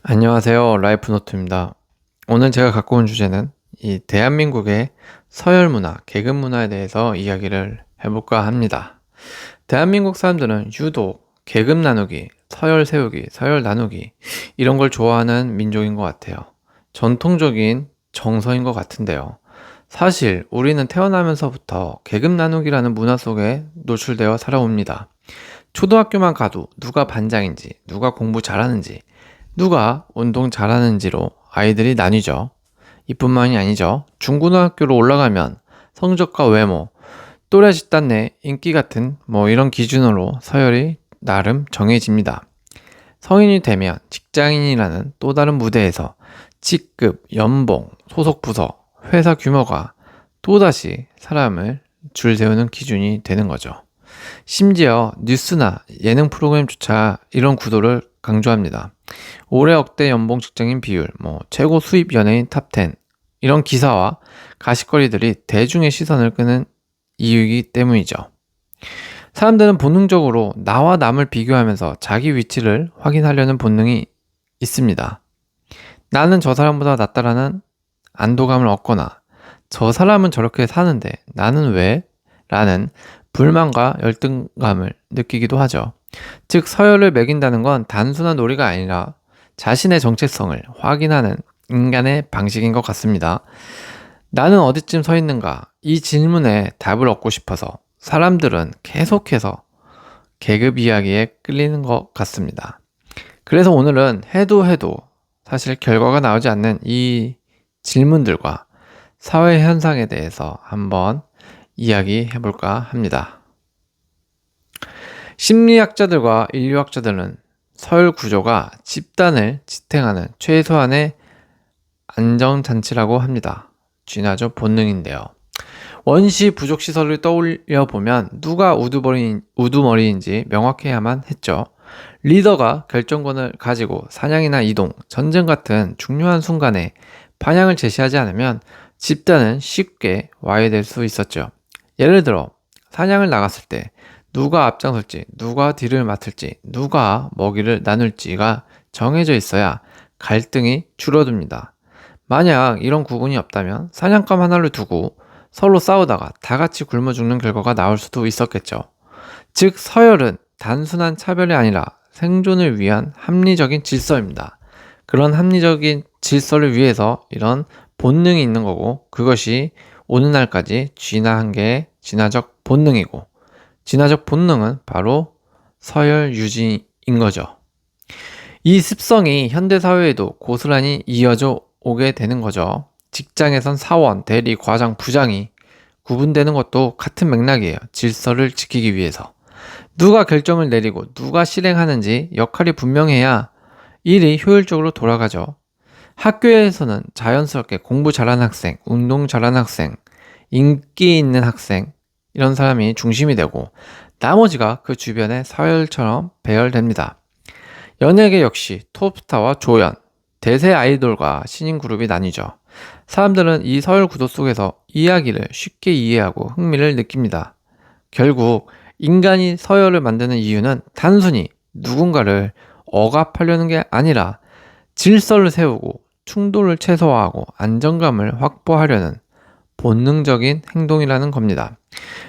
안녕하세요. 라이프노트입니다. 오늘 제가 갖고 온 주제는 이 대한민국의 서열 문화, 계급 문화에 대해서 이야기를 해볼까 합니다. 대한민국 사람들은 유독 계급 나누기, 서열 세우기, 서열 나누기 이런 걸 좋아하는 민족인 것 같아요. 전통적인 정서인 것 같은데요. 사실 우리는 태어나면서부터 계급 나누기라는 문화 속에 노출되어 살아옵니다. 초등학교만 가도 누가 반장인지, 누가 공부 잘하는지, 누가 운동 잘하는지로 아이들이 나뉘죠. 이뿐만이 아니죠. 중고등학교로 올라가면 성적과 외모, 또래 집단 내 인기 같은 이런 기준으로 서열이 나름 정해집니다. 성인이 되면 직장인이라는 또 다른 무대에서 직급, 연봉, 소속 부서, 회사 규모가 또다시 사람을 줄 세우는 기준이 되는 거죠. 심지어 뉴스나 예능 프로그램조차 이런 구도를 강조합니다. 올해 억대 연봉 직장인 비율, 최고 수입 연예인 탑10 이런 기사와 가십거리들이 대중의 시선을 끄는 이유이기 때문이죠. 사람들은 본능적으로 나와 남을 비교하면서 자기 위치를 확인하려는 본능이 있습니다. 나는 저 사람보다 낫다라는 안도감을 얻거나 저 사람은 저렇게 사는데 나는 왜? 라는 불만과 열등감을 느끼기도 하죠. 즉 서열을 매긴다는 건 단순한 놀이가 아니라 자신의 정체성을 확인하는 인간의 방식인 것 같습니다. 나는 어디쯤 서 있는가? 이 질문에 답을 얻고 싶어서 사람들은 계속해서 계급 이야기에 끌리는 것 같습니다. 그래서 오늘은 해도 사실 결과가 나오지 않는 이 질문들과 사회 현상에 대해서 한번 이야기해 볼까 합니다. 심리학자들과 인류학자들은 서열 구조가 집단을 지탱하는 최소한의 안정장치라고 합니다. 쥐나죠 본능인데요. 원시 부족 시설을 떠올려 보면 누가 우두머리인지 명확해야만 했죠. 리더가 결정권을 가지고 사냥이나 이동, 전쟁 같은 중요한 순간에 방향을 제시하지 않으면 집단은 쉽게 와해될 수 있었죠. 예를 들어 사냥을 나갔을 때 누가 앞장설지, 누가 뒤를 맡을지, 누가 먹이를 나눌지가 정해져 있어야 갈등이 줄어듭니다. 만약 이런 구분이 없다면 사냥감 하나를 두고 서로 싸우다가 다 같이 굶어 죽는 결과가 나올 수도 있었겠죠. 즉 서열은 단순한 차별이 아니라 생존을 위한 합리적인 질서입니다. 그런 합리적인 질서를 위해서 이런 본능이 있는 거고 그것이 오늘날까지 진화한 게 진화적 본능이고 진화적 본능은 바로 서열 유지인 거죠. 이 습성이 현대사회에도 고스란히 이어져 오게 되는 거죠. 직장에선 사원, 대리, 과장, 부장이 구분되는 것도 같은 맥락이에요. 질서를 지키기 위해서. 누가 결정을 내리고 누가 실행하는지 역할이 분명해야 일이 효율적으로 돌아가죠. 학교에서는 자연스럽게 공부 잘하는 학생, 운동 잘하는 학생, 인기 있는 학생 이런 사람이 중심이 되고 나머지가 그 주변의 서열처럼 배열됩니다. 연예계 역시 톱스타와 조연, 대세 아이돌과 신인 그룹이 나뉘죠. 사람들은 이 서열 구도 속에서 이야기를 쉽게 이해하고 흥미를 느낍니다. 결국 인간이 서열을 만드는 이유는 단순히 누군가를 억압하려는 게 아니라 질서를 세우고 충돌을 최소화하고 안정감을 확보하려는 본능적인 행동이라는 겁니다.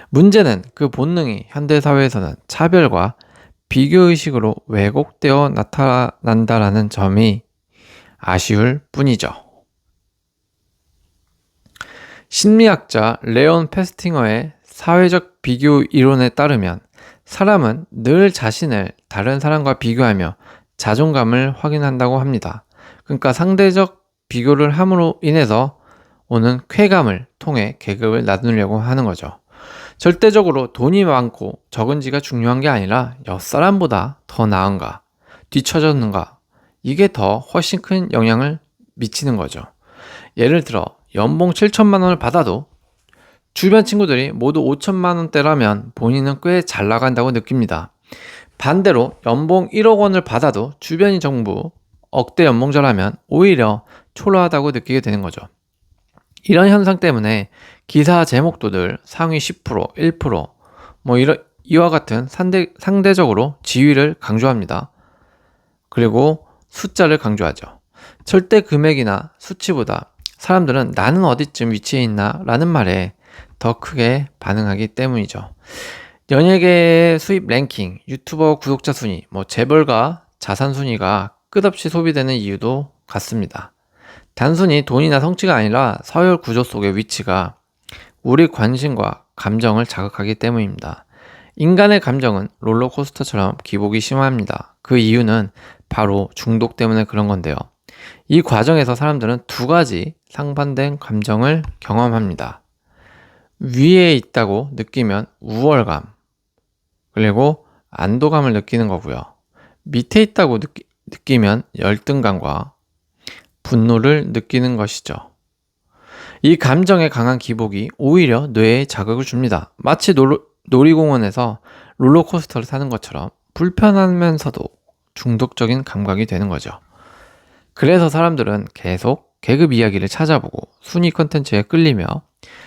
문제는 그 본능이 현대사회에서는 차별과 비교의식으로 왜곡되어 나타난다라는 점이 아쉬울 뿐이죠. 심리학자 레온 페스팅어의 사회적 비교 이론에 따르면 사람은 늘 자신을 다른 사람과 비교하며 자존감을 확인한다고 합니다. 그러니까 상대적 비교를 함으로 인해서 오는 쾌감을 통해 계급을 나누려고 하는 거죠. 절대적으로 돈이 많고 적은지가 중요한 게 아니라 옆사람보다 더 나은가, 뒤처졌는가, 이게 더 훨씬 큰 영향을 미치는 거죠. 예를 들어 연봉 7천만 원을 받아도 주변 친구들이 모두 5천만 원대라면 본인은 꽤 잘 나간다고 느낍니다. 반대로 연봉 1억 원을 받아도 주변이 전부 억대 연봉자라면 오히려 초라하다고 느끼게 되는 거죠. 이런 현상 때문에 기사 제목도 늘 상위 10%, 1%, 이와 같은 상대적으로 지위를 강조합니다. 그리고 숫자를 강조하죠. 절대 금액이나 수치보다 사람들은 나는 어디쯤 위치해 있나 라는 말에 더 크게 반응하기 때문이죠. 연예계의 수입 랭킹, 유튜버 구독자 순위, 재벌가 자산 순위가 끝없이 소비되는 이유도 같습니다. 단순히 돈이나 성취가 아니라 서열 구조 속의 위치가 우리 관심과 감정을 자극하기 때문입니다. 인간의 감정은 롤러코스터처럼 기복이 심합니다. 그 이유는 바로 중독 때문에 그런 건데요. 이 과정에서 사람들은 두 가지 상반된 감정을 경험합니다. 위에 있다고 느끼면 우월감, 그리고 안도감을 느끼는 거고요. 밑에 있다고 느끼면 열등감과 분노를 느끼는 것이죠. 이 감정의 강한 기복이 오히려 뇌에 자극을 줍니다. 마치 놀이공원에서 롤러코스터를 타는 것처럼 불편하면서도 중독적인 감각이 되는 거죠. 그래서 사람들은 계속 계급 이야기를 찾아보고 순위 컨텐츠에 끌리며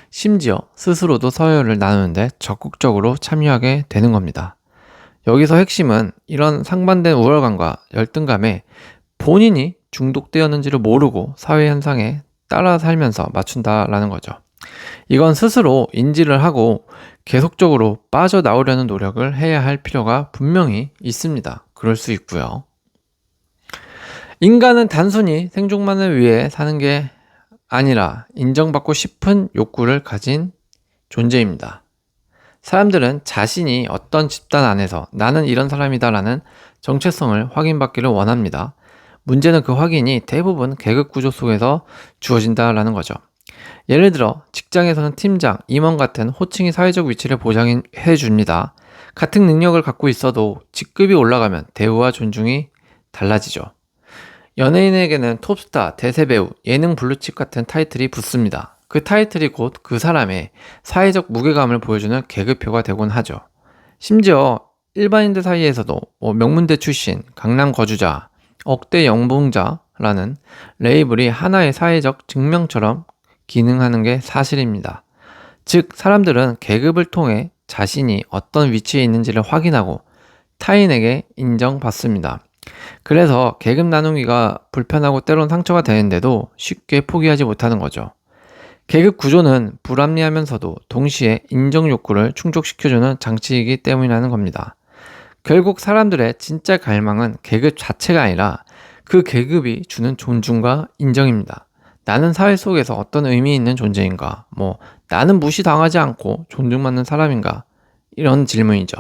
심지어 스스로도 서열을 나누는데 적극적으로 참여하게 되는 겁니다. 여기서 핵심은 이런 상반된 우월감과 열등감에 본인이 중독되었는지를 모르고 사회 현상에 따라 살면서 맞춘다라는 거죠. 이건 스스로 인지를 하고 계속적으로 빠져나오려는 노력을 해야 할 필요가 분명히 있습니다. 그럴 수 있고요. 인간은 단순히 생존만을 위해 사는 게 아니라 인정받고 싶은 욕구를 가진 존재입니다. 사람들은 자신이 어떤 집단 안에서 나는 이런 사람이다라는 정체성을 확인받기를 원합니다. 문제는 그 확인이 대부분 계급 구조 속에서 주어진다라는 거죠. 예를 들어 직장에서는 팀장, 임원 같은 호칭이 사회적 위치를 보장해 줍니다. 같은 능력을 갖고 있어도 직급이 올라가면 대우와 존중이 달라지죠. 연예인에게는 톱스타, 대세배우, 예능 블루칩 같은 타이틀이 붙습니다. 그 타이틀이 곧 그 사람의 사회적 무게감을 보여주는 계급표가 되곤 하죠. 심지어 일반인들 사이에서도 명문대 출신, 강남 거주자, 억대 연봉자라는 레이블이 하나의 사회적 증명처럼 기능하는 게 사실입니다. 즉, 사람들은 계급을 통해 자신이 어떤 위치에 있는지를 확인하고 타인에게 인정받습니다. 그래서 계급 나누기가 불편하고 때론 상처가 되는데도 쉽게 포기하지 못하는 거죠. 계급 구조는 불합리하면서도 동시에 인정 욕구를 충족시켜주는 장치이기 때문이라는 겁니다. 결국 사람들의 진짜 갈망은 계급 자체가 아니라 그 계급이 주는 존중과 인정입니다. 나는 사회 속에서 어떤 의미 있는 존재인가? 나는 무시당하지 않고 존중받는 사람인가? 이런 질문이죠.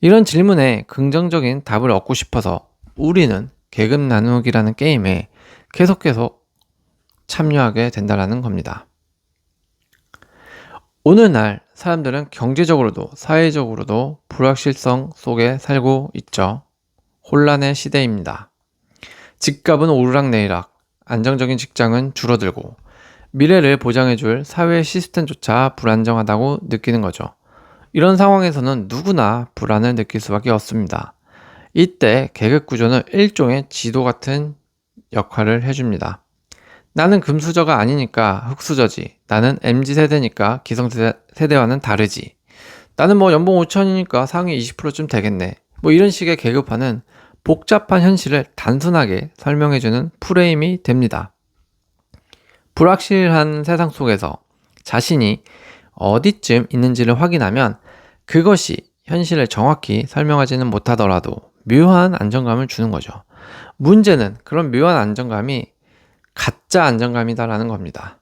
이런 질문에 긍정적인 답을 얻고 싶어서 우리는 계급 나누기라는 게임에 계속 참여하게 된다는 겁니다. 오늘날 사람들은 경제적으로도 사회적으로도 불확실성 속에 살고 있죠. 혼란의 시대입니다. 집값은 오르락내리락, 안정적인 직장은 줄어들고 미래를 보장해줄 사회 시스템조차 불안정하다고 느끼는 거죠. 이런 상황에서는 누구나 불안을 느낄 수밖에 없습니다. 이때 계급 구조는 일종의 지도 같은 역할을 해줍니다. 나는 금수저가 아니니까 흙수저지. 나는 MZ세대니까 기성세대와는 다르지. 나는 연봉 5천이니까 상위 20%쯤 되겠네. 이런 식의 계급화는 복잡한 현실을 단순하게 설명해주는 프레임이 됩니다. 불확실한 세상 속에서 자신이 어디쯤 있는지를 확인하면 그것이 현실을 정확히 설명하지는 못하더라도 묘한 안정감을 주는 거죠. 문제는 그런 묘한 안정감이 가짜 안정감이다라는 겁니다.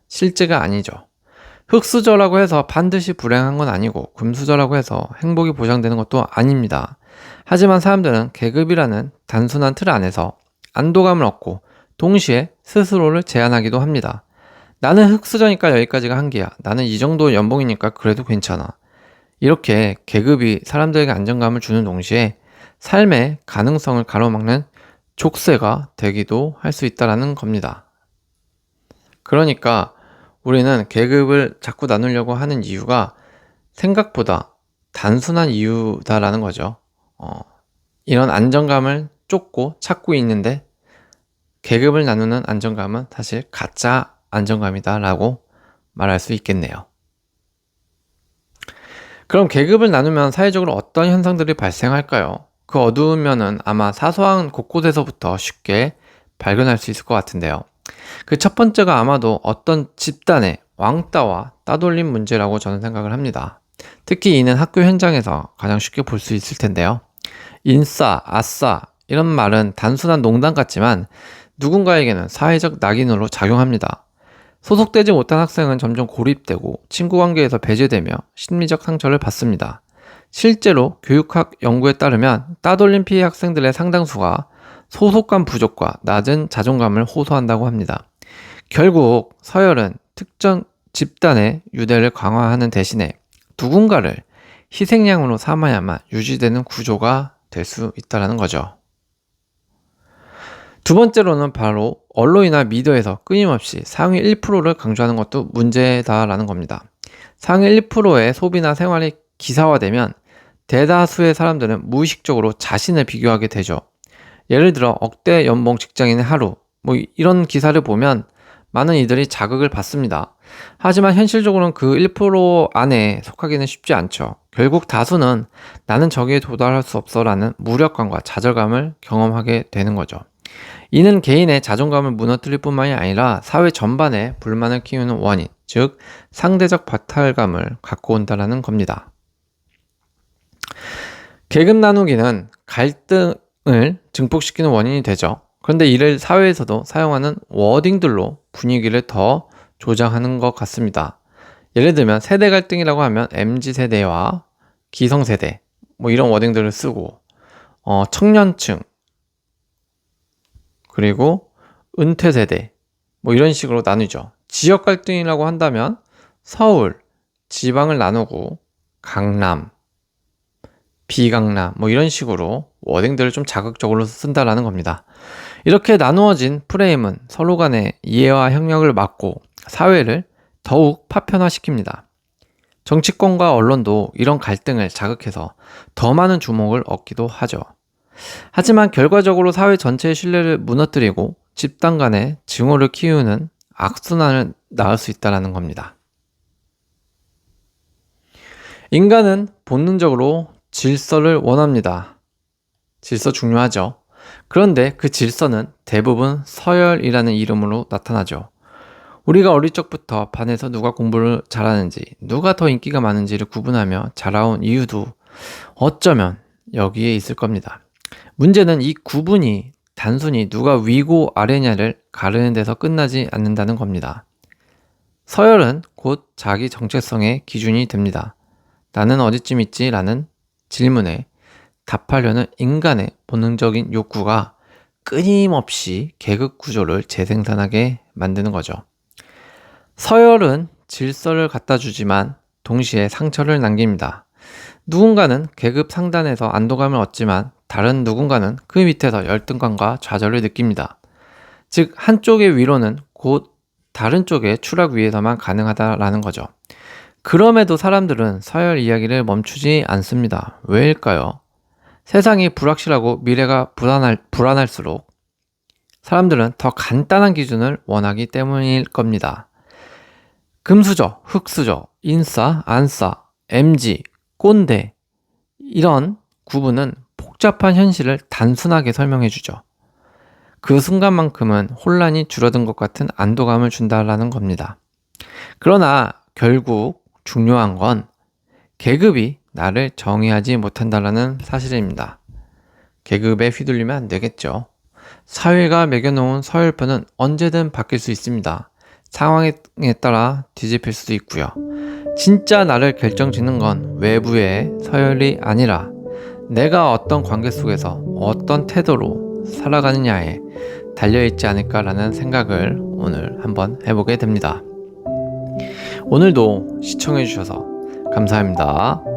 실제가 아니죠. 흙수저라고 해서 반드시 불행한 건 아니고 금수저라고 해서 행복이 보장되는 것도 아닙니다. 하지만 사람들은 계급이라는 단순한 틀 안에서 안도감을 얻고 동시에 스스로를 제한하기도 합니다. 나는 흙수저니까 여기까지가 한계야. 나는 이 정도 연봉이니까 그래도 괜찮아. 이렇게 계급이 사람들에게 안정감을 주는 동시에 삶의 가능성을 가로막는 족쇄가 되기도 할 수 있다는 겁니다. 그러니까 우리는 계급을 자꾸 나누려고 하는 이유가 생각보다 단순한 이유다라는 거죠. 이런 안정감을 쫓고 찾고 있는데 계급을 나누는 안정감은 사실 가짜 안정감이다라고 말할 수 있겠네요. 그럼 계급을 나누면 사회적으로 어떤 현상들이 발생할까요? 그 어두운 면은 아마 사소한 곳곳에서부터 쉽게 발견할 수 있을 것 같은데요. 그 첫 번째가 아마도 어떤 집단의 왕따와 따돌림 문제라고 저는 생각을 합니다. 특히 이는 학교 현장에서 가장 쉽게 볼 수 있을 텐데요. 인싸, 아싸 이런 말은 단순한 농담 같지만 누군가에게는 사회적 낙인으로 작용합니다. 소속되지 못한 학생은 점점 고립되고 친구 관계에서 배제되며 심리적 상처를 받습니다. 실제로 교육학 연구에 따르면 따돌림 피해 학생들의 상당수가 소속감 부족과 낮은 자존감을 호소한다고 합니다. 결국 서열은 특정 집단의 유대를 강화하는 대신에 누군가를 희생양으로 삼아야만 유지되는 구조가 될 수 있다는 거죠. 두 번째로는 바로 언론이나 미디어에서 끊임없이 상위 1%를 강조하는 것도 문제다라는 겁니다. 상위 1%의 소비나 생활이 기사화되면 대다수의 사람들은 무의식적으로 자신을 비교하게 되죠. 예를 들어 억대 연봉 직장인의 하루 이런 기사를 보면 많은 이들이 자극을 받습니다. 하지만 현실적으로는 그 1% 안에 속하기는 쉽지 않죠. 결국 다수는 나는 저기에 도달할 수 없어라는 무력감과 좌절감을 경험하게 되는 거죠. 이는 개인의 자존감을 무너뜨릴 뿐만이 아니라 사회 전반에 불만을 키우는 원인, 즉 상대적 박탈감을 갖고 온다는 겁니다. 계급 나누기는 갈등을 증폭시키는 원인이 되죠. 그런데 이를 사회에서도 사용하는 워딩들로 분위기를 더 조장하는 것 같습니다. 예를 들면 세대 갈등이라고 하면 MZ세대와 기성세대 이런 워딩들을 쓰고 청년층 그리고 은퇴세대 이런 식으로 나누죠. 지역 갈등이라고 한다면 서울, 지방을 나누고 강남, 비강남 이런 식으로 워딩들을 좀 자극적으로 쓴다라는 겁니다. 이렇게 나누어진 프레임은 서로 간의 이해와 협력을 막고 사회를 더욱 파편화시킵니다. 정치권과 언론도 이런 갈등을 자극해서 더 많은 주목을 얻기도 하죠. 하지만 결과적으로 사회 전체의 신뢰를 무너뜨리고 집단 간의 증오를 키우는 악순환을 낳을 수 있다는 겁니다. 인간은 본능적으로 질서를 원합니다. 질서 중요하죠. 그런데 그 질서는 대부분 서열이라는 이름으로 나타나죠. 우리가 어릴 적부터 반에서 누가 공부를 잘하는지, 누가 더 인기가 많은지를 구분하며 자라온 이유도 어쩌면 여기에 있을 겁니다. 문제는 이 구분이 단순히 누가 위고 아래냐를 가르는 데서 끝나지 않는다는 겁니다. 서열은 곧 자기 정체성의 기준이 됩니다. 나는 어디쯤 있지? 라는 질문에 답하려는 인간의 본능적인 욕구가 끊임없이 계급 구조를 재생산하게 만드는 거죠. 서열은 질서를 갖다 주지만 동시에 상처를 남깁니다. 누군가는 계급 상단에서 안도감을 얻지만 다른 누군가는 그 밑에서 열등감과 좌절을 느낍니다. 즉 한쪽의 위로는 곧 다른 쪽의 추락 위에서만 가능하다라는 거죠. 그럼에도 사람들은 서열 이야기를 멈추지 않습니다. 왜일까요? 세상이 불확실하고 미래가 불안할수록 사람들은 더 간단한 기준을 원하기 때문일 겁니다. 금수저, 흙수저, 인싸, 안싸, MG, 꼰대 이런 구분은 복잡한 현실을 단순하게 설명해주죠. 그 순간만큼은 혼란이 줄어든 것 같은 안도감을 준다라는 겁니다. 그러나 결국 중요한 건 계급이 나를 정의하지 못한다라는 사실입니다. 계급에 휘둘리면 안 되겠죠. 사회가 매겨놓은 서열표는 언제든 바뀔 수 있습니다. 상황에 따라 뒤집힐 수도 있고요. 진짜 나를 결정짓는 건 외부의 서열이 아니라 내가 어떤 관계 속에서 어떤 태도로 살아가느냐에 달려있지 않을까라는 생각을 오늘 한번 해보게 됩니다. 오늘도 시청해주셔서 감사합니다.